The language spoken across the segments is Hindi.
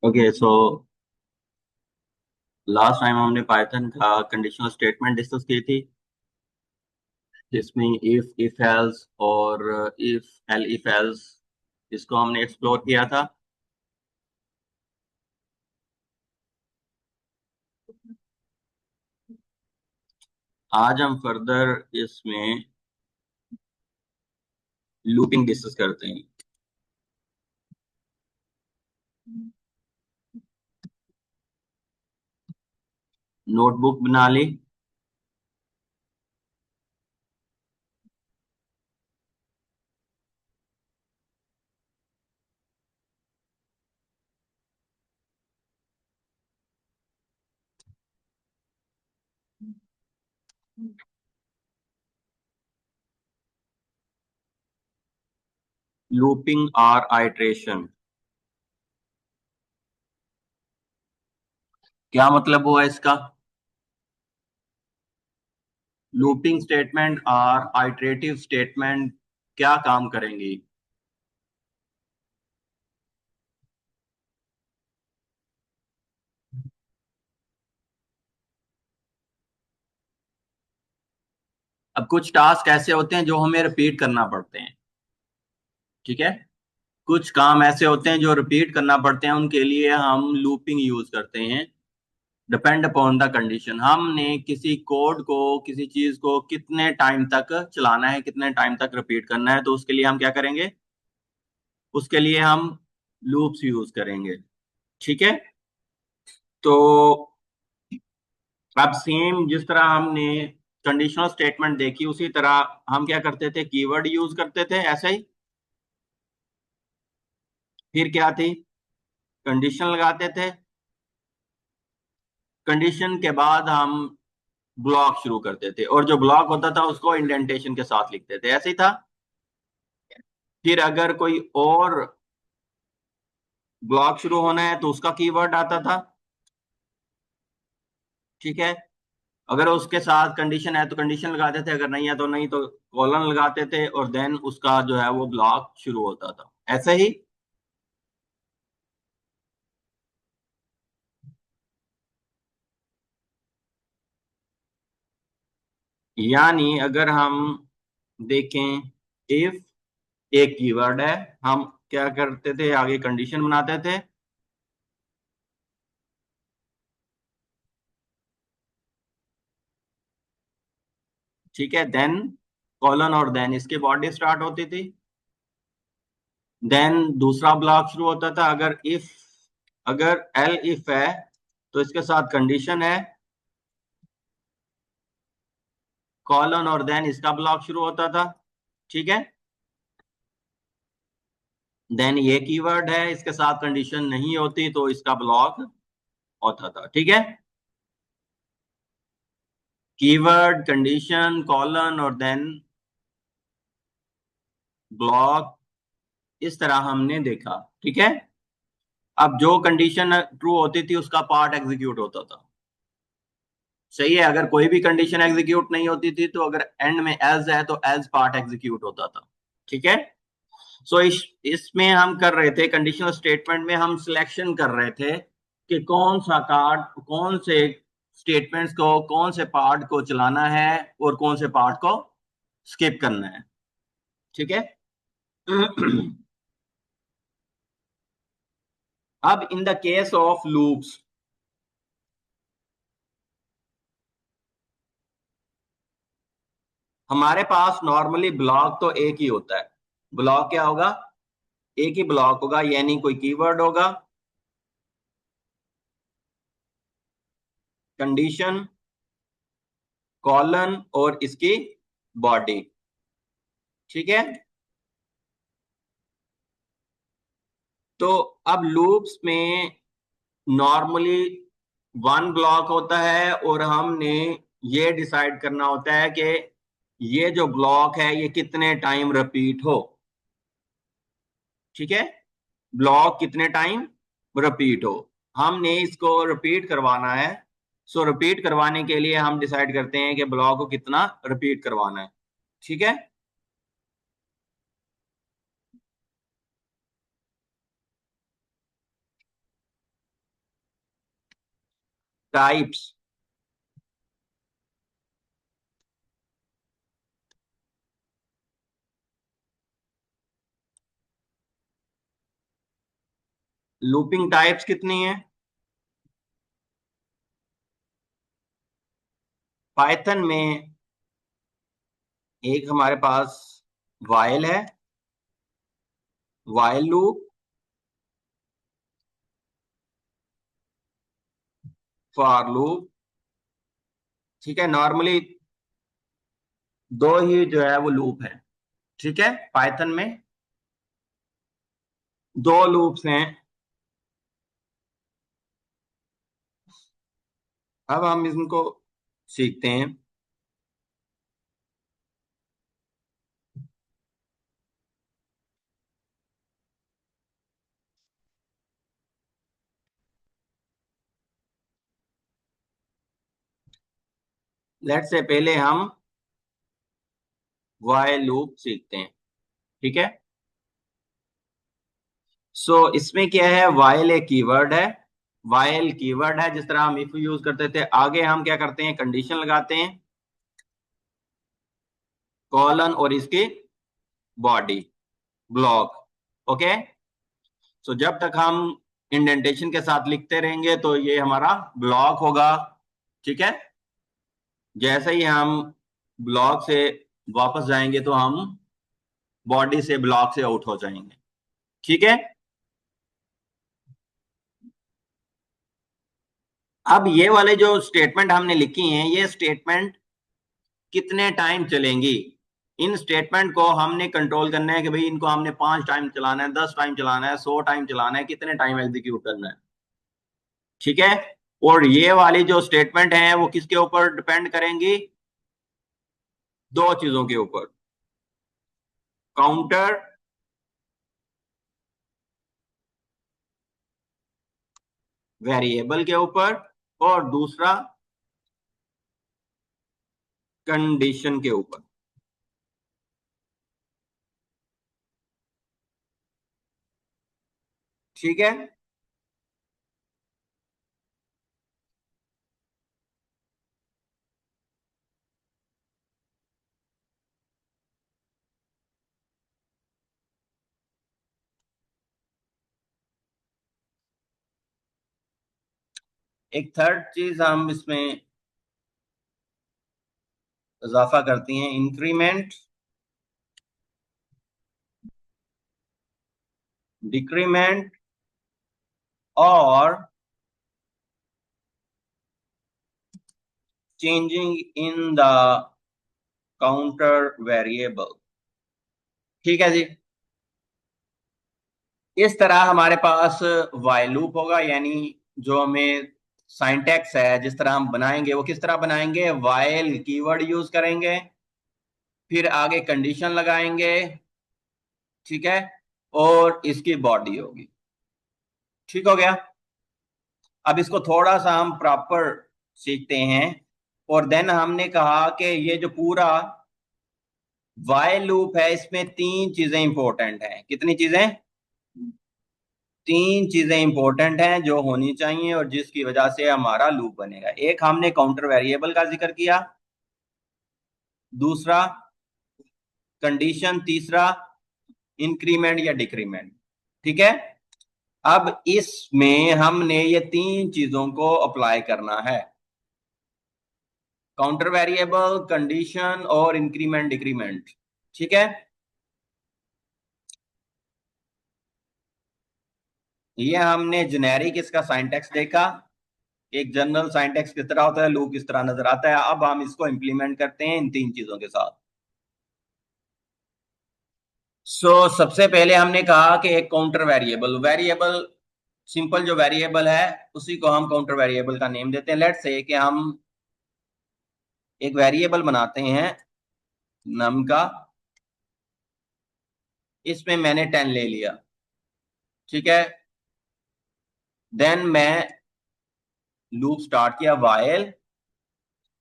ओके सो लास्ट टाइम हमने पाइथन का कंडीशनल स्टेटमेंट डिस्कस की थी जिसमें इफ एल्स और इफ एल इफ एल्स इसको हमने एक्सप्लोर किया था। आज हम फर्दर इसमें लूपिंग डिस्कस करते हैं। नोटबुक बना ली। लूपिंग आर आइट्रेशन क्या मतलब हुआ इसका? Looping statement or iterative statement क्या काम करेंगी? अब कुछ टास्क ऐसे होते हैं जो हमें रिपीट करना पड़ते हैं। ठीक है। कुछ काम ऐसे होते हैं जो रिपीट करना पड़ते हैं, उनके लिए हम लूपिंग यूज करते हैं। डिपेंड अपॉन द कंडीशन, हमने किसी कोड को, किसी चीज को कितने टाइम तक चलाना है, कितने टाइम तक रिपीट करना है, तो उसके लिए हम क्या करेंगे? उसके लिए हम लूप्स यूज करेंगे। ठीक है। तो अब सेम जिस तरह हमने कंडीशनल स्टेटमेंट देखी, उसी तरह हम क्या करते थे? कीवर्ड यूज करते थे ऐसे ही। फिर क्या थी? कंडीशन लगाते थे। कंडीशन के बाद हम ब्लॉक शुरू करते थे, और जो ब्लॉक होता था उसको इंडेंटेशन के साथ लिखते थे, ऐसे ही था। फिर अगर कोई और ब्लॉक शुरू होना है तो उसका कीवर्ड आता था। ठीक है। अगर उसके साथ कंडीशन है तो कंडीशन लगाते थे, अगर नहीं है तो नहीं, तो कॉलन लगाते थे, और देन उसका जो है वो ब्लॉक शुरू होता था, ऐसे ही। यानी अगर हम देखें, इफ एक कीवर्ड है, हम क्या करते थे? आगे कंडीशन बनाते थे। ठीक है। देन कॉलन और देन इसके बॉडी स्टार्ट होती थी। देन दूसरा ब्लॉक शुरू होता था। अगर एल इफ है तो इसके साथ कंडीशन है, कॉलन और देन इसका ब्लॉक शुरू होता था। ठीक है। देन ये कीवर्ड है, इसके साथ कंडीशन नहीं होती तो इसका ब्लॉक होता था। ठीक है। कीवर्ड, कंडीशन, कॉलन और देन ब्लॉक, इस तरह हमने देखा। ठीक है। अब जो कंडीशन ट्रू होती थी उसका पार्ट एग्जीक्यूट होता था। सही है। अगर कोई भी कंडीशन एग्जीक्यूट नहीं होती थी, तो अगर एंड में एज है तो एज पार्ट एग्जीक्यूट होता था। ठीक है। सो इसमें हम कर रहे थे, कंडीशनल स्टेटमेंट में हम सिलेक्शन कर रहे थे कि कौन सा कार्ड, कौन से स्टेटमेंट्स को, कौन से पार्ट को चलाना है और कौन से पार्ट को स्किप करना है। ठीक है। अब in the case of loops, हमारे पास नॉर्मली ब्लॉक तो एक ही होता है। ब्लॉक क्या होगा? एक ही ब्लॉक होगा, यानी कोई कीवर्ड होगा, कंडीशन, कॉलन और इसकी बॉडी। ठीक है। तो अब लूप्स में नॉर्मली वन ब्लॉक होता है, और हमने ये डिसाइड करना होता है कि ये जो ब्लॉक है ये कितने टाइम रिपीट हो। ठीक है। ब्लॉक कितने टाइम रिपीट हो, हमने इसको रिपीट करवाना है। सो रिपीट करवाने के लिए हम डिसाइड करते हैं कि ब्लॉक को कितना रिपीट करवाना है। ठीक है। टाइप्स। लूपिंग टाइप्स कितनी है पाइथन में? एक हमारे पास वाइल है, वाइल लूप, फॉर लूप। ठीक है, नॉर्मली दो ही जो है वो लूप है। ठीक है, पाइथन में दो लूप्स हैं। अब हम इनको सीखते हैं। लेट से पहले हम वाइल लूप सीखते हैं। ठीक है, इसमें क्या है, वाइल एक कीवर्ड है। वाइल कीवर्ड है, जिस तरह हम इफ यूज करते थे, आगे हम क्या करते हैं, कंडीशन लगाते हैं, कॉलन और इसकी बॉडी, ब्लॉक। ओके, तो जब तक हम इंडेंटेशन के साथ लिखते रहेंगे तो ये हमारा ब्लॉक होगा। ठीक है, जैसे ही हम ब्लॉक से वापस जाएंगे तो हम बॉडी से ब्लॉक से आउट हो जाएंगे। ठीक है, अब ये वाले जो स्टेटमेंट हमने लिखी हैं, ये स्टेटमेंट कितने टाइम चलेंगी, इन स्टेटमेंट को हमने कंट्रोल करना है कि भाई इनको हमने 5 टाइम चलाना है, 10 टाइम चलाना है, 100 टाइम चलाना है, कितने टाइम एग्जीक्यूट करना है। ठीक है, और ये वाली जो स्टेटमेंट है वो किसके ऊपर डिपेंड करेंगी, दो चीजों के ऊपर, काउंटर वेरिएबल के ऊपर, और दूसरा कंडीशन के ऊपर। ठीक है, एक थर्ड चीज हम इसमें इजाफा करती हैं, इंक्रीमेंट, डिक्रीमेंट और changing in the counter variable. ठीक है जी, इस तरह हमारे पास वाइल लूप होगा, यानी जो हमें साइंटेक्स है जिस तरह हम बनाएंगे वो किस तरह बनाएंगे, वाइल कीवर्ड यूज करेंगे, फिर आगे कंडीशन लगाएंगे। ठीक है, और इसकी बॉडी होगी। ठीक हो गया, अब इसको थोड़ा सा हम प्रॉपर सीखते हैं। और देन हमने कहा कि ये जो पूरा वाइल लूप है इसमें तीन चीजें इंपॉर्टेंट हैं। कितनी चीजें, तीन चीजें इंपॉर्टेंट हैं जो होनी चाहिए और जिसकी वजह से हमारा लूप बनेगा। एक हमने काउंटर वेरिएबल का जिक्र किया, दूसरा कंडीशन, तीसरा इंक्रीमेंट या डिक्रीमेंट। ठीक है, अब इसमें हमने ये तीन चीजों को अप्लाई करना है, काउंटर वेरिएबल, कंडीशन और इंक्रीमेंट डिक्रीमेंट। ठीक है, ये हमने जेनेरिक इसका साइंटेक्स देखा, एक जनरल साइंटेक्स किस तरह होता है, लूप किस तरह नजर आता है। अब हम इसको इंप्लीमेंट करते हैं इन तीन चीजों के साथ। सबसे पहले हमने कहा कि एक काउंटर वेरिएबल, वेरिएबल सिंपल जो वेरिएबल है उसी को हम काउंटर वेरिएबल का नेम देते हैं। लेट्स से कि हम एक वेरिएबल बनाते हैं नम का, इसमें मैंने 10 ले लिया। ठीक है, देन मैं लूप स्टार्ट किया वाइल,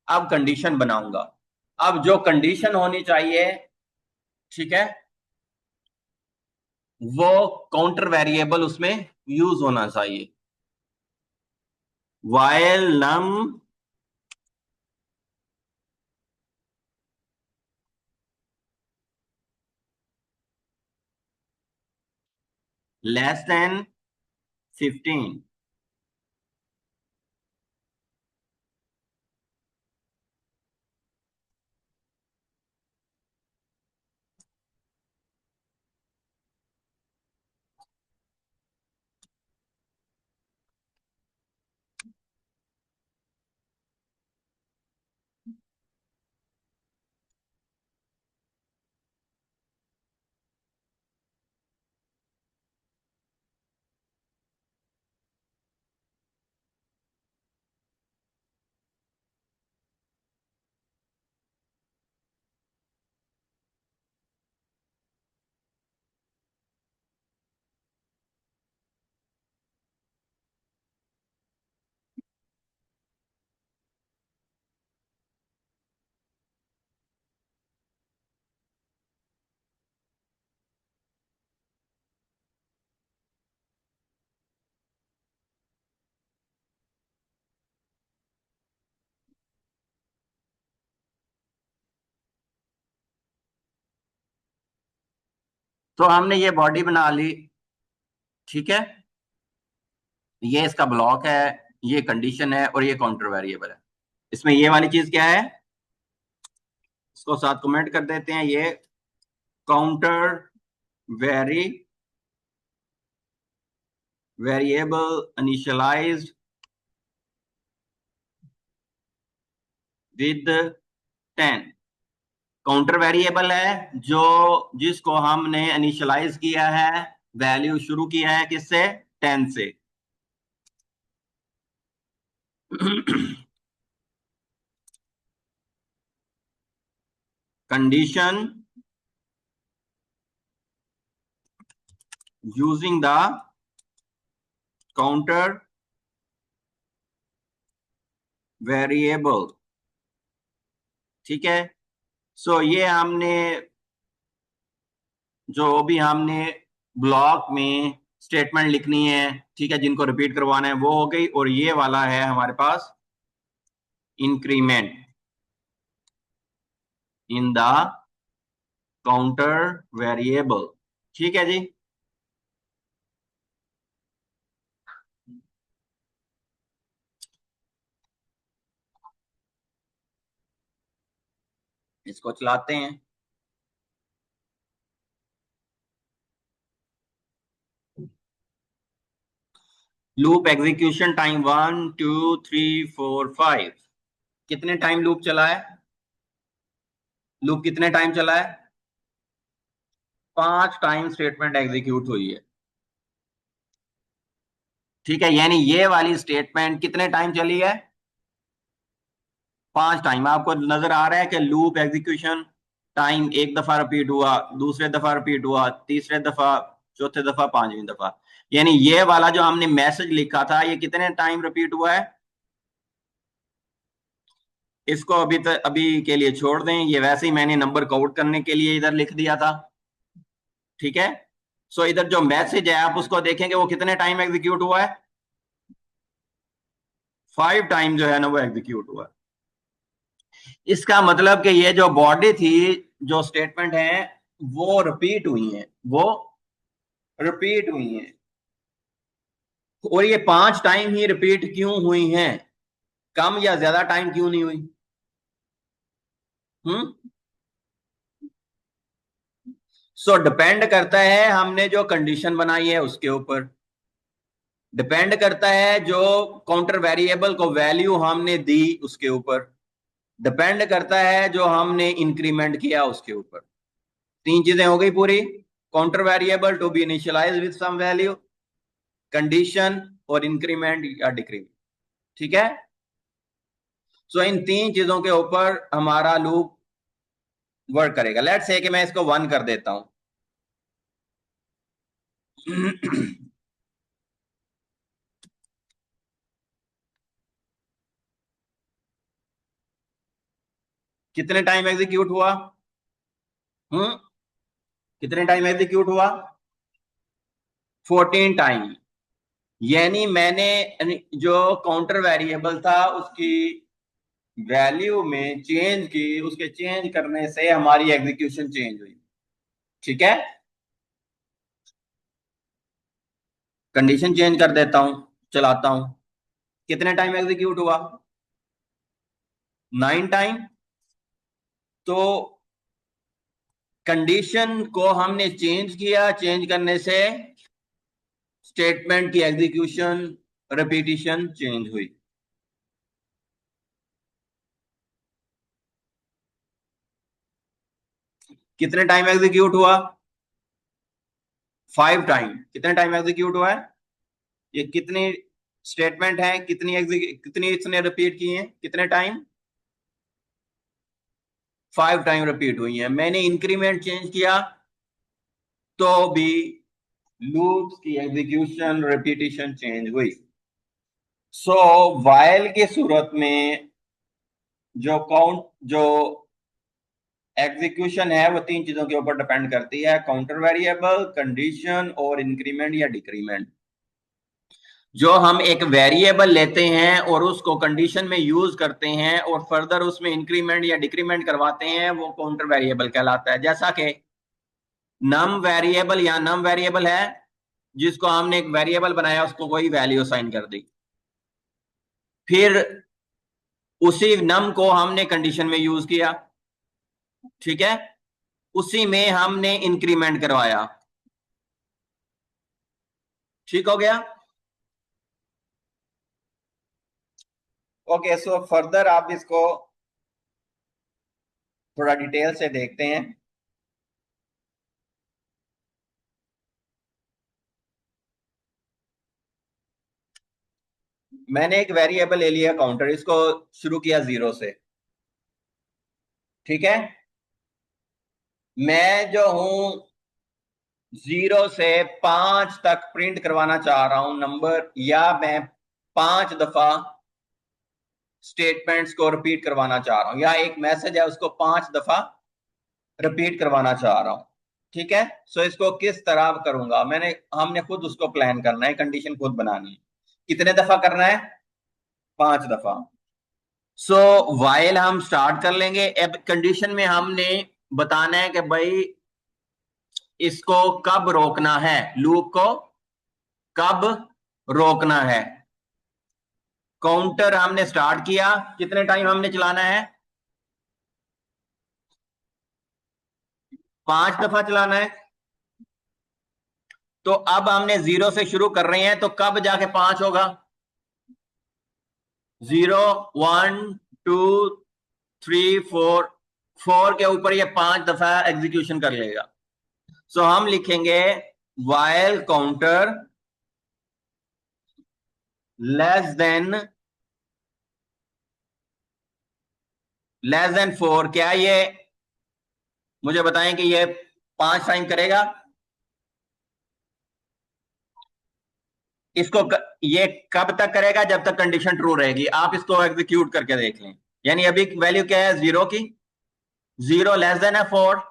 अब कंडीशन बनाऊंगा। अब जो कंडीशन होनी चाहिए, ठीक है, वो काउंटर वेरिएबल उसमें यूज होना चाहिए। while num less than 15. तो हमने ये बॉडी बना ली, ठीक है। ये इसका ब्लॉक है, ये कंडीशन है और ये काउंटर वेरिएबल है। इसमें ये वाली चीज क्या है, इसको साथ कमेंट कर देते हैं। ये counter variable initialised with 10। Counter variable है जो जिसको हमने इनिशियलाइज किया है, वैल्यू शुरू किया है किससे, 10 से। Condition using the counter variable, ठीक है। सो ये हमने जो भी हमने ब्लॉक में स्टेटमेंट लिखनी है, ठीक है, जिनको रिपीट करवाना है वो हो गई। और ये वाला है हमारे पास increment in the counter variable, ठीक है जी। इसको चलाते हैं। Loop execution time 1 2 3 4 5। कितने टाइम लूप चला है, लूप कितने टाइम चला है, 5 टाइम स्टेटमेंट एग्जीक्यूट हुई है, ठीक है। यानी ये वाली स्टेटमेंट कितने टाइम चली है, 5 टाइम। आपको नजर आ रहा है कि लूप एग्जीक्यूशन टाइम एक दफा रिपीट हुआ, दूसरे दफा रिपीट हुआ, तीसरे दफा, चौथे दफा, पांचवी दफा। यानी ये वाला जो हमने मैसेज लिखा था ये कितने टाइम रिपीट हुआ है। इसको अभी के लिए छोड़ दें, ये वैसे ही मैंने नंबर काउंट करने के लिए इधर लिख दिया था, ठीक है। सो इधर जो मैसेज है आप उसको देखेंगे वो कितने टाइम एग्जीक्यूट हुआ है, 5 टाइम जो है ना वो एग्जीक्यूट हुआ है। इसका मतलब कि ये जो बॉडी थी, जो स्टेटमेंट है वो रिपीट हुई है, वो रिपीट हुई है। और ये 5 टाइम ही रिपीट क्यों हुई हैं, कम या ज्यादा टाइम क्यों नहीं हुई। हम्म। सो डिपेंड करता है हमने जो कंडीशन बनाई है उसके ऊपर, डिपेंड करता है जो काउंटर वेरिएबल को वैल्यू हमने दी उसके ऊपर, डिपेंड करता है जो हमने इंक्रीमेंट किया उसके ऊपर। 3 चीजें हो गई पूरी, counter variable to be initialise with some value, condition और इंक्रीमेंट या डिक्रीमेंट, ठीक है। सो इन 3 चीजों के ऊपर हमारा लूप वर्क करेगा। लेट्स से कि मैं इसको 1 कर देता हूं। कितने टाइम एग्जीक्यूट हुआ, हम्म, कितने टाइम एग्जीक्यूट हुआ, 14 टाइम, यानी मैंने जो काउंटर वेरिएबल था उसकी वैल्यू में चेंज की, उसके चेंज करने से हमारी एग्जीक्यूशन चेंज हुई। ठीक है, कंडीशन चेंज कर देता हूं, चलाता हूं। कितने टाइम एग्जीक्यूट हुआ? 9 टाइम। तो कंडीशन को हमने चेंज किया, चेंज करने से स्टेटमेंट की एग्जीक्यूशन रिपीटिशन चेंज हुई। कितने टाइम एग्जीक्यूट हुआ? 5 टाइम। कितने टाइम एग्जीक्यूट हुआ है? ये कितनी स्टेटमेंट है, कितनी इसने रिपीट की है, कितने टाइम? 5 टाइम रिपीट हुई है। मैंने इंक्रीमेंट चेंज किया तो भी लूप्स की एग्जीक्यूशन रिपीटिशन चेंज हुई। सो वाइल की सूरत में जो एग्जीक्यूशन है वो तीन चीजों के ऊपर डिपेंड करती है, काउंटर वेरिएबल, कंडीशन और इंक्रीमेंट या डिक्रीमेंट। जो हम एक वेरिएबल लेते हैं और उसको कंडीशन में यूज करते हैं और फर्दर उसमें इंक्रीमेंट या डिक्रीमेंट करवाते हैं, वो काउंटर वेरिएबल कहलाता है। जैसा कि नम वेरिएबल, या नम वेरिएबल है जिसको हमने एक वेरिएबल बनाया, उसको कोई वैल्यू असाइन कर दी, फिर उसी नम को हमने कंडीशन में यूज किया। ठीक है, उसी में हमने इंक्रीमेंट करवाया। ठीक हो गया? ओके, सो फर्दर आप इसको थोड़ा डिटेल से देखते हैं। मैंने एक वेरिएबल ले लिया काउंटर, इसको शुरू किया 0 से। ठीक है, मैं जो हूं 0 से 5 तक प्रिंट करवाना चाह रहा हूं नंबर, या मैं 5 दफा स्टेटमेंट्स को रिपीट करवाना चाह रहा हूं, या एक मैसेज है उसको 5 दफा रिपीट करवाना चाह रहा हूं। ठीक है, सो इसको किस तरह करूंगा, हमने खुद उसको प्लान करना है, कंडीशन खुद बनानी है। कितने दफा करना है? 5 दफा। सो वाइल हम स्टार्ट कर लेंगे। अब कंडीशन में हमने बताना है कि भाई इसको कब रोकना है, लूप को कब रोकना है। काउंटर हमने स्टार्ट किया, कितने टाइम हमने चलाना है? 5 दफा चलाना है। तो अब हमने 0 से शुरू कर रहे हैं, तो कब जाके 5 होगा? 0, 1, 2, 3, 4। 4 के ऊपर ये 5 दफा एग्जीक्यूशन कर लेगा। सो हम लिखेंगे वाइल काउंटर लेस देन 4। क्या ये मुझे बताएं कि ये 5 टाइम करेगा? ये कब तक करेगा? जब तक कंडीशन ट्रू रहेगी। आप इसको एग्जीक्यूट करके देख लें। यानी अभी वैल्यू क्या है 0 की? 0 <4,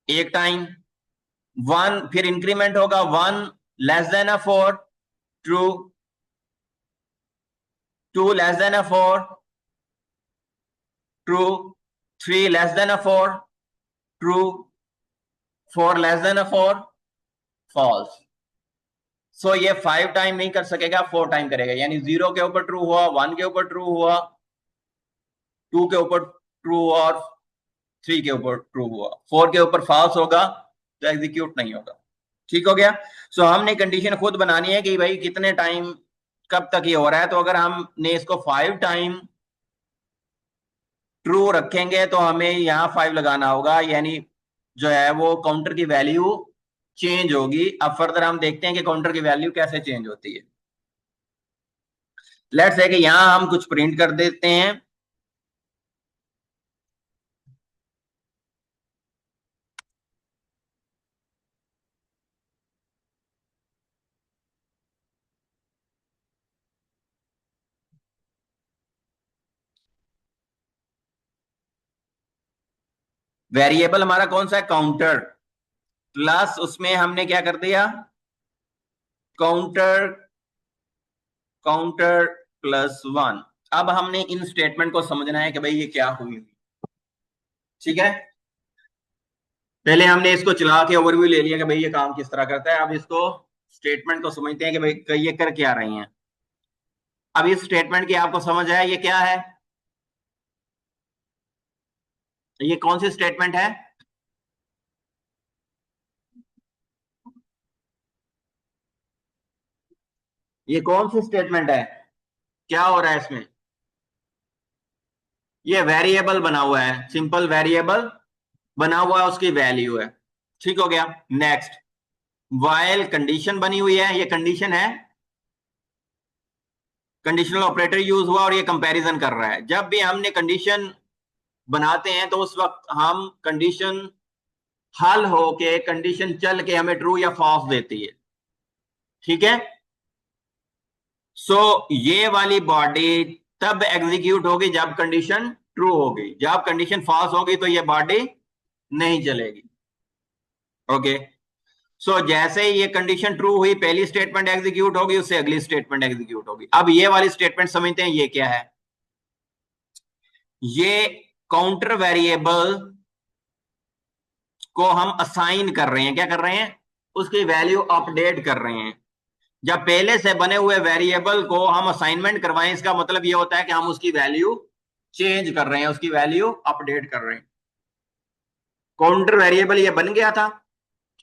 1 टाइम। 1 फिर इंक्रीमेंट होगा, 1 <4, ट्रू। 2 <4, ट्रू। 3 <4, ट्रू। 4 <4, फॉल्स। सो ये 5 टाइम नहीं कर सकेगा, 4 टाइम करेगा। यानी 0 के ऊपर ट्रू हुआ, 1 के ऊपर ट्रू हुआ, 2 के ऊपर ट्रू हुआ, और 3 के ऊपर ट्रू हुआ। 4 के ऊपर फॉल्स होगा तो एग्जीक्यूट नहीं होगा। ठीक हो गया? सो हमने कंडीशन खुद बनानी है कि भाई कितने टाइम, कब तक ये हो रहा है। तो अगर हमने इसको 5 टाइम ट्रू रखेंगे तो हमें यहाँ 5 लगाना होगा, यानी जो है वो काउंटर की वैल्यू चेंज होगी। अब फर्दर हम देखते हैं कि काउंटर की वैल्यू कैसे चेंज होती है। लेट्स से कि यहां हम कुछ प्रिंट कर देते हैं। वेरिएबल हमारा कौन सा है? काउंटर। प्लस उसमें हमने क्या कर दिया? Counter counter +1। अब हमने इन स्टेटमेंट को समझना है कि भाई ये क्या हुई। ठीक है, पहले हमने इसको चला के ओवरव्यू ले लिया कि भाई ये काम किस तरह करता है। अब इसको स्टेटमेंट को समझते हैं कि भाई ये कर क्या रही हैं। अब इस स्टेटमेंट की आपको समझ आया ये क्या है, ये कौन सी स्टेटमेंट है। ये कौन सी स्टेटमेंट है, क्या हो रहा है इसमें। ये वेरिएबल बना हुआ है, सिंपल वेरिएबल बना हुआ है, उसकी वैल्यू है। ठीक हो गया। नेक्स्ट, वाइल कंडीशन बनी हुई है, ये कंडीशन है, कंडीशनल ऑपरेटर यूज हुआ और ये कंपैरिजन कर रहा है। जब भी हमने कंडीशन बनाते हैं तो उस वक्त हम कंडीशन हल हो के कंडीशन चल के हमें ट्रू या फॉल्स देती है। ठीक है, सो ये वाली बॉडी तब एग्जीक्यूट होगी जब कंडीशन ट्रू होगी, जब कंडीशन फॉल्स होगी तो ये बॉडी नहीं चलेगी। ओके, सो जैसे ही ये कंडीशन ट्रू हुई पहली स्टेटमेंट एग्जीक्यूट होगी, उससे अगली स्टेटमेंट एग्जीक्यूट होगी। अब ये वाली स्टेटमेंट समझते हैं ये क्या है। ये काउंटर वेरिएबल को हम असाइन कर रहे हैं, क्या कर रहे हैं, उसकी वैल्यू अपडेट कर रहे हैं। जब पहले से बने हुए वेरिएबल को हम असाइनमेंट करवाएं, इसका मतलब ये होता है कि हम उसकी वैल्यू चेंज कर रहे हैं, उसकी वैल्यू अपडेट कर रहे हैं। काउंटर वेरिएबल ये बन गया था,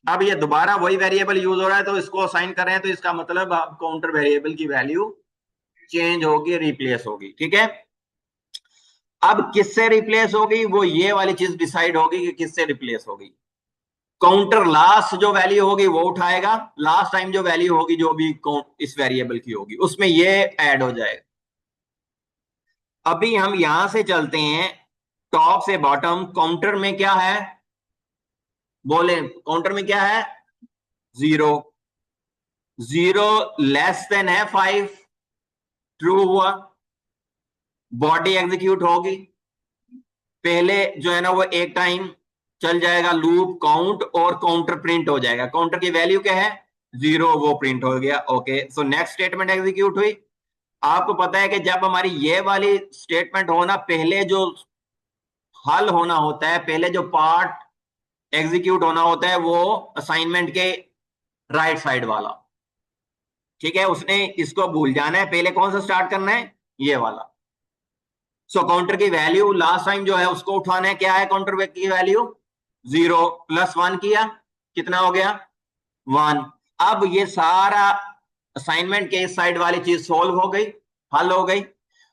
अब ये दोबारा वही वेरिएबल यूज हो रहा है तो इसको असाइन कर रहे हैं, तो इसका मतलब अब काउंटर वेरिएबल की वैल्यू चेंज होगी, रिप्लेस होगी। ठीक है, अब किससे रिप्लेस होगी, वो ये वाली चीज डिसाइड होगी कि किससे रिप्लेस होगी। काउंटर लास्ट जो वैल्यू होगी वो उठाएगा, लास्ट टाइम जो वैल्यू होगी जो भी इस वेरिएबल की होगी उसमें ये ऐड हो जाएगा। अभी हम यहां से चलते हैं टॉप से बॉटम। काउंटर में क्या है, बोले काउंटर में क्या है, 0। 0 लेस देन है 5, ट्रू हुआ, बॉडी एग्जीक्यूट होगी। पहले जो है ना वो एक टाइम चल जाएगा लूप काउंट और काउंटर प्रिंट हो जाएगा। काउंटर की वैल्यू क्या है, 0, वो प्रिंट हो गया। Okay, so next statement execute हुई। आपको पता है कि जब हमारी ये वाली स्टेटमेंट होना, पहले जो हल होना होता है, पहले जो पार्ट एग्जीक्यूट होना होता है वो असाइनमेंट के राइट साइड वाला। ठीक है, उसने इसको भूल जाना है, पहले कौन सा स्टार्ट करना है, ये वाला। सो काउंटर की वैल्यू लास्ट टाइम जो है उसको उठाना है, क्या है काउंटर की वैल्यू, 0 +1 किया, कितना हो गया, 1। अब ये सारा असाइनमेंट के इस साइड वाली चीज सोल्व हो गई, हल हो गई।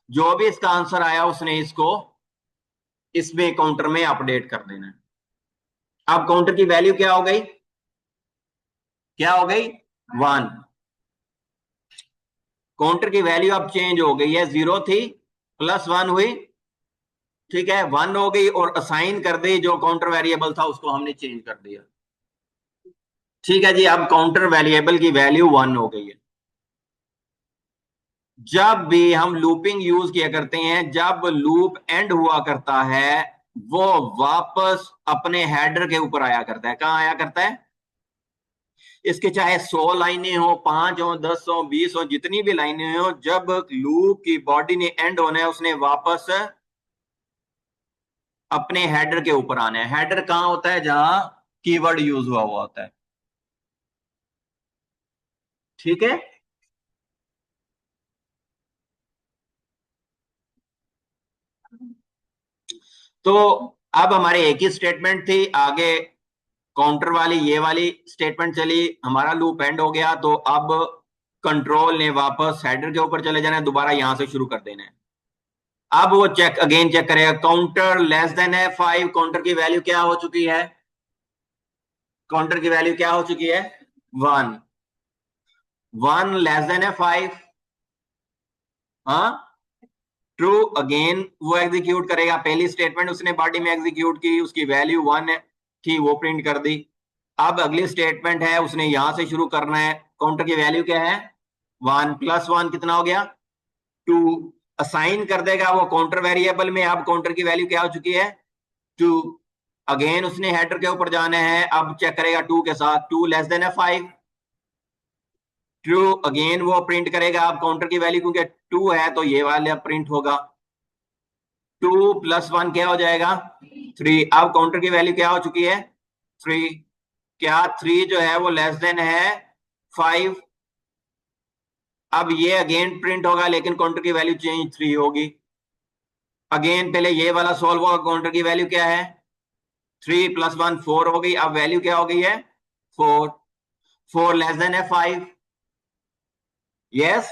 जो भी इसका आंसर आया उसने इसको इसमें काउंटर में अपडेट कर देना है। अब काउंटर की वैल्यू क्या हो गई, क्या हो गई, 1। काउंटर की वैल्यू अब चेंज हो गई है, 0 थी +1 हुई, ठीक है, 1 हो गई और असाइन कर दी, जो काउंटर वेरिएबल था उसको हमने चेंज कर दिया। ठीक है जी, अब काउंटर वेरिएबल की वैल्यू 1 हो गई है। जब भी हम लूपिंग यूज किया करते हैं, जब लूप एंड हुआ करता है वो वापस अपने हेडर के ऊपर आया करता है। कहां आया करता है, इसके चाहे 100 लाइनें हो, 5 हो, 10 हो, 20 हो, जितनी भी लाइनें हो, जब लूप की बॉडी ने एंड होना है उसने वापस अपने हेडर के ऊपर आना है। हेडर कहां होता है, जहां कीवर्ड यूज हुआ हुआ होता है। ठीक है, तो अब हमारे एक ही स्टेटमेंट थी, आगे काउंटर वाली ये वाली स्टेटमेंट चली, हमारा लूप एंड हो गया, तो अब कंट्रोल ने वापस हेडर के ऊपर चले जाना है, दोबारा यहां से शुरू कर देना है। अब वो चेक अगेन चेक करेगा, काउंटर लेस देन है 5, काउंटर की वैल्यू क्या हो चुकी है, काउंटर की वैल्यू क्या हो चुकी है, 1। 1 लेस देन है 5, हाँ, ट्रू, अगेन वो एग्जीक्यूट करेगा। पहली स्टेटमेंट उसने बॉडी में एग्जीक्यूट की, उसकी वैल्यू 1 थी, वो प्रिंट कर दी। अब अगली स्टेटमेंट है, उसने यहां से शुरू करना है, काउंटर की वैल्यू क्या है, 1 +1 कितना हो गया, 2। असाइन कर देगा वो काउंटर वेरिएबल में। अब काउंटर की वैल्यू क्या हो चुकी है, 2। अगेन उसने हेडर के ऊपर जाना है, अब चेक करेगा 2 के साथ, 2 लेस देन है 5, ट्रू अगेन वो प्रिंट करेगा। अब काउंटर की वैल्यू क्योंकि 2 है तो ये वाला प्रिंट होगा। 2 + 1 क्या हो जाएगा? 3। अब काउंटर की वैल्यू क्या हो चुकी है? 3। क्या 3 जो है वो लेस देन है 5? अब ये अगेन प्रिंट होगा लेकिन काउंटर की वैल्यू चेंज 3 होगी। अगेन पहले ये वाला सॉल्व होगा। काउंटर की वैल्यू क्या है? 3 + 1 4 हो गई। अब वैल्यू क्या हो गई है? 4। 4 लेस देन है 5। यस।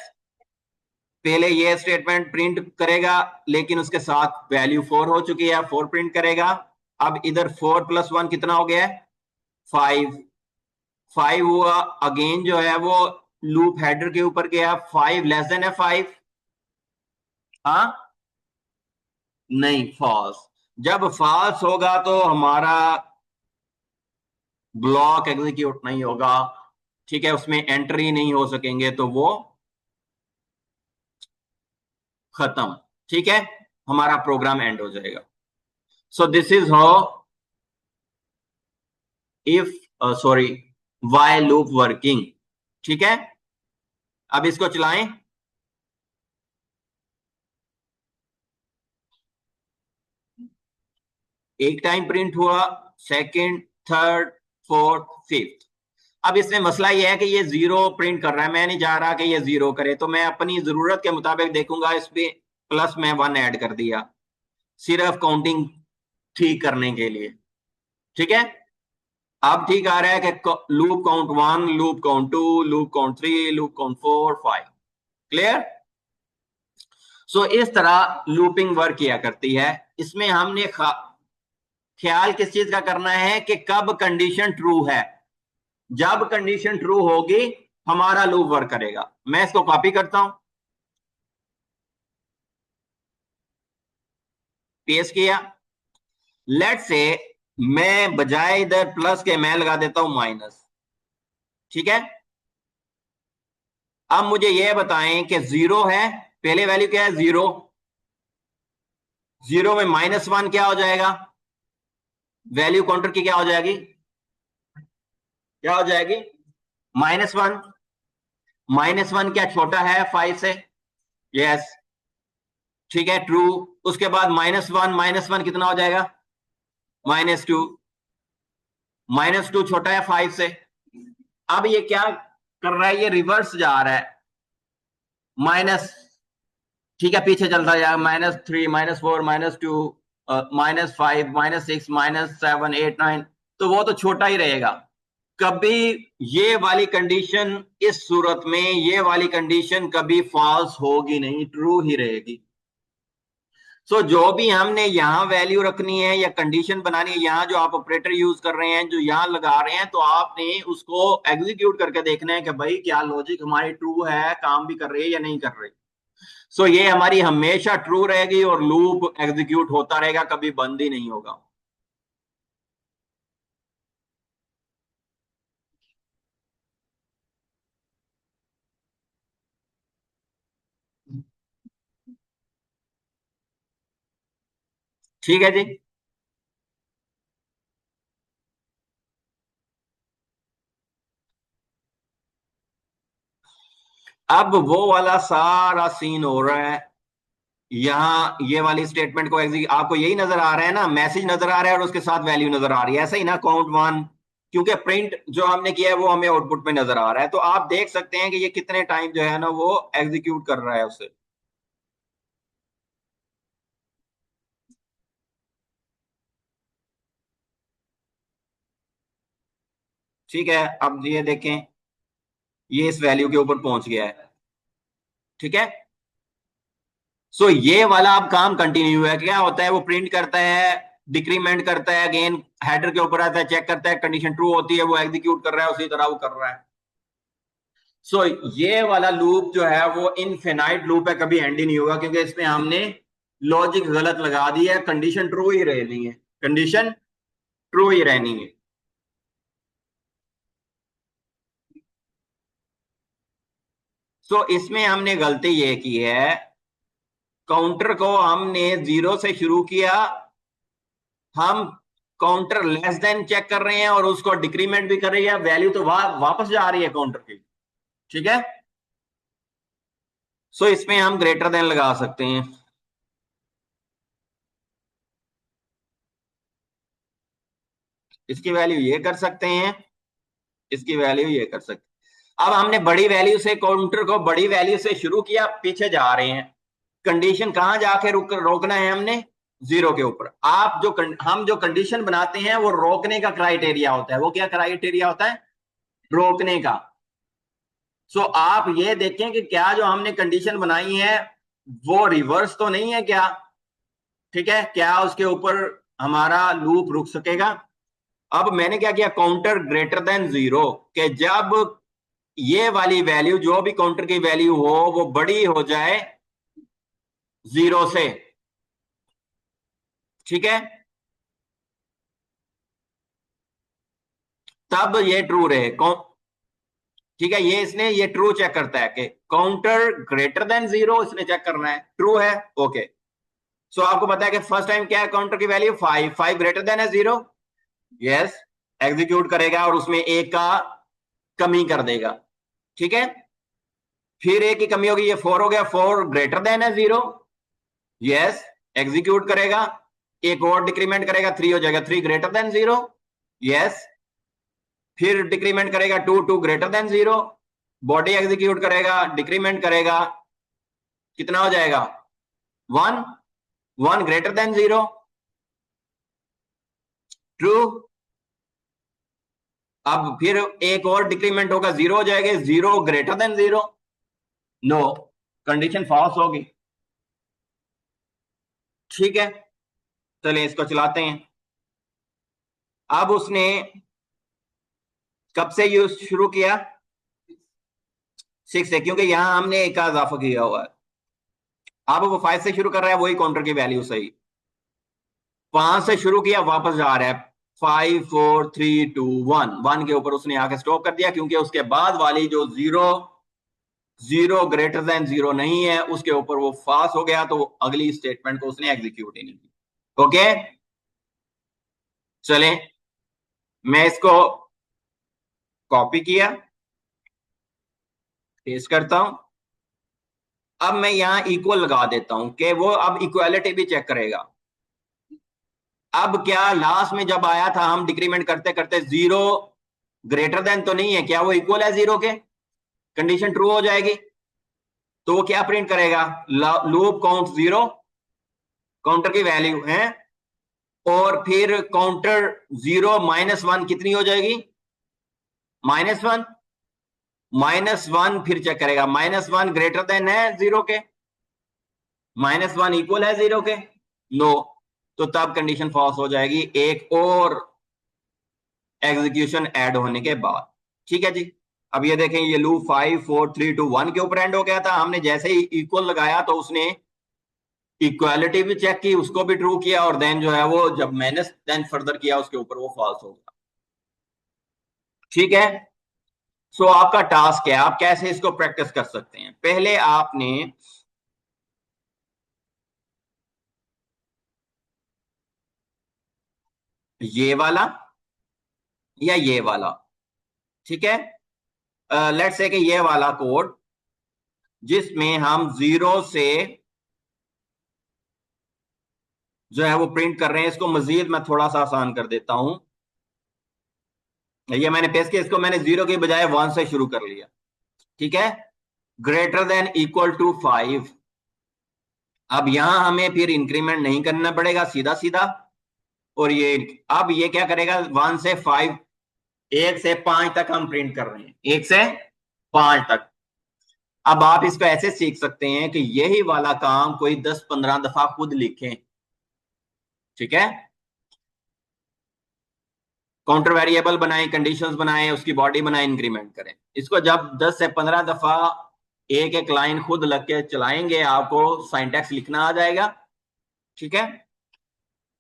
पहले ये स्टेटमेंट प्रिंट करेगा लेकिन उसके साथ वैल्यू 4 हो चुकी है, 4 प्रिंट करेगा। अब इधर 4 + 1 कितना हो गया है? 5। 5 हुआ। अगेन जो है वो लूप हेडर के ऊपर गया। 5 लेस देन है 5। हाँ, नहीं, फॉल्स। जब फॉल्स होगा तो हमारा ब्लॉक एग्जीक्यूट नहीं होगा। ठीक है, उसमें एंट्री नहीं हो सकेंगे तो वो खत्म। ठीक है, हमारा प्रोग्राम एंड हो जाएगा। So this is how if sorry while loop working. ठीक है, अब इसको चलाएं। एक टाइम प्रिंट हुआ, सेकंड, थर्ड, फोर्थ, फिफ्थ। अब इसमें मसला ये है कि ये 0 प्रिंट कर रहा है। मैं नहीं जा रहा कि ये 0 करे, तो मैं अपनी जरूरत के मुताबिक देखूंगा। इस पे प्लस में 1 ऐड कर दिया सिर्फ काउंटिंग ठीक करने के लिए। ठीक है, अब ठीक आ रहा है कि loop count 1, loop count 2, loop count 3, loop count 4, 5। Clear? So इस तरह लूपिंग वर्क किया करती है। इसमें हमने ख्याल किस चीज का करना है कि कब कंडीशन ट्रू है। जब कंडीशन ट्रू होगी हमारा लूप वर्क करेगा। मैं इसको कॉपी करता हूं, पेस्ट किया। लेट से मैं बजाय इधर प्लस के मैं लगा देता हूं माइनस। ठीक है, अब मुझे यह बताएं कि 0 है, पहले वैल्यू क्या है? 0। 0 में -1 क्या हो जाएगा? वैल्यू काउंटर की क्या हो जाएगी? क्या हो जाएगी? -1। -1 क्या छोटा है 5 से? यस। ठीक है, ट्रू। उसके बाद -1 कितना हो जाएगा? -2। -2 छोटा है 5 से। अब ये क्या कर रहा है? ये रिवर्स जा रहा है। माइनस, ठीक है, पीछे चलता जाएगा। -3, -4, -2, -5, -6, -7, 8, 9। तो वो तो छोटा ही रहेगा। कभी ये वाली कंडीशन, इस सूरत में ये वाली कंडीशन कभी फॉल्स होगी नहीं, ट्रू ही रहेगी। सो जो भी हमने यहाँ वैल्यू रखनी है या कंडीशन बनानी है, यहाँ जो आप ऑपरेटर यूज कर रहे हैं, जो यहाँ लगा रहे हैं, तो आपने उसको एग्जीक्यूट करके देखना है कि भाई क्या लॉजिक हमारी ट्रू है, काम भी कर रही है या नहीं कर रही। सो ये हमारी हमेशा ट्रू रहेगी और लूप एग्जीक्यूट होता रहेगा, कभी बंद ही नहीं होगा। ठीक है जी। अब वो वाला सारा सीन हो रहा है। यहाँ ये वाली स्टेटमेंट को आपको यही नजर आ रहा है ना, मैसेज नजर आ रहा है और उसके साथ वैल्यू नजर आ रही है, ऐसा ही ना, काउंट 1। क्योंकि प्रिंट जो हमने किया है वो हमें आउटपुट में नजर आ रहा है, तो आप देख सकते हैं कि ये कितने टाइम जो है ना वो एग्जीक्यूट कर रहा है उसे। ठीक है, अब ये देखें, ये इस वैल्यू के ऊपर पहुंच गया है। ठीक है, सो ये वाला अब काम कंटिन्यू है। क्या होता है? वो प्रिंट करता है, डिक्रीमेंट करता है, अगेन हेडर के ऊपर आता है, चेक करता है, कंडीशन ट्रू होती है, वो एग्जीक्यूट कर रहा है, उसी तरह वो कर रहा है। सो ये वाला लूप जो है वो इनफिनाइट लूप है, कभी एंड ही नहीं होगा, क्योंकि इसमें हमने लॉजिक गलत लगा दी है। कंडीशन ट्रू ही रहनी है, कंडीशन ट्रू ही रहनी है। सो इसमें हमने गलती ये की है, काउंटर को हमने 0 से शुरू किया। हम काउंटर लेस देन चेक कर रहे हैं और उसको डिक्रीमेंट भी कर रही है, वैल्यू तो वापस जा रही है काउंटर की। ठीक है। सो इसमें हम ग्रेटर देन लगा सकते हैं, इसकी वैल्यू ये कर सकते हैं, इसकी वैल्यू ये कर सकते हैं। अब हमने बड़ी वैल्यू से, काउंटर को बड़ी वैल्यू से शुरू किया, पीछे जा रहे हैं। कंडीशन कहां जाके रोकना है हमने? जीरो के ऊपर। आप जो हम जो कंडीशन बनाते हैं वो रोकने का क्राइटेरिया होता है। वो क्या क्राइटेरिया होता है? रोकने का। सो आप ये देखें कि क्या जो हमने कंडीशन बनाई है वो रिवर्स तो नहीं है क्या? ठीक है, क्या उसके ऊपर हमारा लूप रुक सकेगा? अब मैंने क्या किया, काउंटर ग्रेटर देन जीरो, कि जब ये वाली वैल्यू, जो भी काउंटर की वैल्यू हो, वो बड़ी हो जाए जीरो से। ठीक है, तब ये ट्रू रहे। ठीक है, ये इसने ये ट्रू चेक करता है कि काउंटर ग्रेटर देन जीरो, इसने चेक करना है, ट्रू है, ओके। सो आपको पता है कि फर्स्ट टाइम क्या है, काउंटर की वैल्यू 5, 5 ग्रेटर देन है जीरो, यस, एग्जीक्यूट करेगा और उसमें एक का कमी कर देगा। ठीक है, फिर एक की कमी होगी, ये 4 हो गया, 4 ग्रेटर देन है जीरो, यस, एग्जीक्यूट करेगा, एक और डिक्रीमेंट करेगा, 3 हो जाएगा, 3 ग्रेटर देन जीरो, यस, फिर डिक्रीमेंट करेगा, 2, 2 greater than zero, body execute करेगा, डिक्रीमेंट करेगा, कितना हो जाएगा? 1, 1 ग्रेटर देन जीरो, ट्रू। अब फिर एक और डिक्रीमेंट होगा, 0 हो जाएगा, 0 greater than zero, no, condition false होगी। ठीक है, चलिए इसको चलाते हैं। अब उसने कब से यूज शुरू किया? 6 से, क्योंकि यहां हमने एक का इजाफा किया हुआ है। अब वो 5 से शुरू कर रहा है, वही काउंटर की वैल्यू सही। 5 से शुरू किया, वापस जा रहा है, 5, 4, 3, 2, 1, 1 के ऊपर उसने आके स्टॉप कर दिया, क्योंकि उसके बाद वाली जो zero, zero greater than zero नहीं है, उसके ऊपर वो फास्ट हो गया, तो अगली स्टेटमेंट को उसने एग्जीक्यूट ही नहीं की। ओके, चलें, मैं इसको कॉपी किया, पेस्ट करता हूं। अब मैं यहां इक्वल लगा देता हूं कि वो अब इक्वालिटी भी चेक करेगा। अब क्या लास्ट में जब आया था, हम डिक्रीमेंट करते करते, जीरो ग्रेटर देन तो नहीं है, क्या वो इक्वल है जीरो के? कंडीशन ट्रू हो जाएगी, तो वो क्या प्रिंट करेगा? लूप काउंट जीरो, काउंटर की वैल्यू है, और फिर काउंटर जीरो माइनस वन कितनी हो जाएगी? -1, -1 फिर चेक करेगा, -1 ग्रेटर देन है जीरो के, -1 इक्वल है जीरो के, नो, तो तब कंडीशन फॉल्स हो जाएगी एक और एग्जीक्यूशन ऐड होने के बाद। ठीक है जी, अब ये देखें, ये लूप 5, 4, 3, 2, 1 के ऊपर एंड हो गया था। हमने जैसे ही इक्वल लगाया तो उसने इक्वालिटी भी चेक की, उसको भी ट्रू किया, और देन जो है वो जब माइनस देन फर्दर किया उसके ऊपर वो फॉल्स हो गया। ठीक है, सो आपका टास्क है, आप कैसे इसको प्रैक्टिस कर सकते हैं। पहले आपने ये वाला या ये वाला, ठीक है, लेट्स से कि ये वाला कोड जिसमें हम जीरो से जो है वो प्रिंट कर रहे हैं, इसको मजीद मैं थोड़ा सा आसान कर देता हूं। ये मैंने पेस्ट किया, इसको मैंने जीरो की बजाय 1 से शुरू कर लिया। ठीक है, ग्रेटर देन इक्वल टू 5। अब यहां हमें फिर इंक्रीमेंट नहीं करना पड़ेगा, सीधा सीधा, और ये अब ये क्या करेगा, 1 से 5, 1 से 5 तक हम प्रिंट कर रहे हैं, 1 से 5 तक। अब आप इसको ऐसे सीख सकते हैं कि यही वाला काम कोई 10-15 दफा खुद लिखें। ठीक है, काउंटर वेरिएबल बनाएं, कंडीशंस बनाएं, उसकी बॉडी बनाएं, इंक्रीमेंट करें। इसको जब 10 से 15 दफा एक एक लाइन खुद लग के चलाएंगे, आपको साइंटेक्स लिखना आ जाएगा। ठीक है,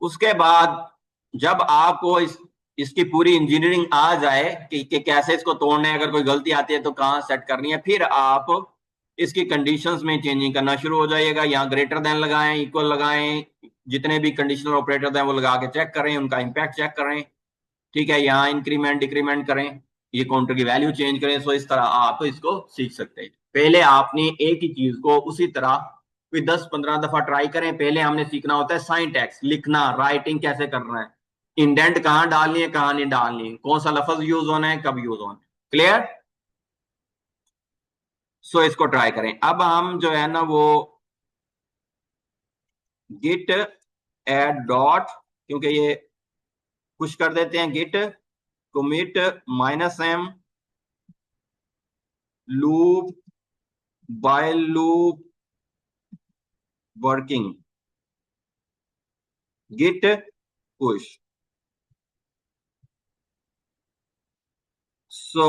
उसके बाद जब आपको इसकी पूरी इंजीनियरिंग आ जाए कि कैसे इसको तोड़ना है, अगर कोई गलती आती है तो कहाँ सेट करनी है, फिर आप इसकी कंडीशंस में चेंजिंग करना शुरू हो जाइएगा। यहाँ ग्रेटर देन लगाएं, इक्वल लगाएं, जितने भी कंडीशनल ऑपरेटर हैं वो लगा के चेक करें, उनका इंपैक्ट चेक करें। ठीक है, यहाँ इंक्रीमेंट डिक्रीमेंट करें। ये काउंटर की वैल्यू चेंज करें। सो इस तरह आप इसको सीख सकते हैं। पहले आपने एक ही चीज को उसी तरह कोई 10-15 दफा ट्राई करें। पहले हमने सीखना होता है साइंटैक्स, लिखना, राइटिंग कैसे करना है, इंडेंट कहाँ डालनी है कहाँ नहीं डालनी है, कौन सा लफ्ज यूज होना है कब यूज होना है। क्लियर? सो इसको ट्राई करें। अब हम जो है ना वो गिट एड डॉट, क्योंकि ये पुश कर देते हैं, git commit -m loop while loop working git push। So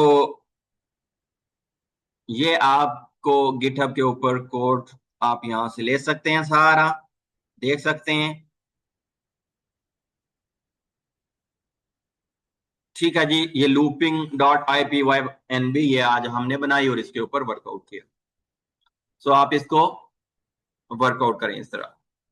ये आपको गिटहब के ऊपर कोड आप यहां से ले सकते हैं, सारा देख सकते हैं। ठीक है जी, ये लूपिंग डॉट IPYNB ये आज हमने बनाई और इसके ऊपर वर्कआउट किया। सो आप इसको वर्कआउट करें इस तरह।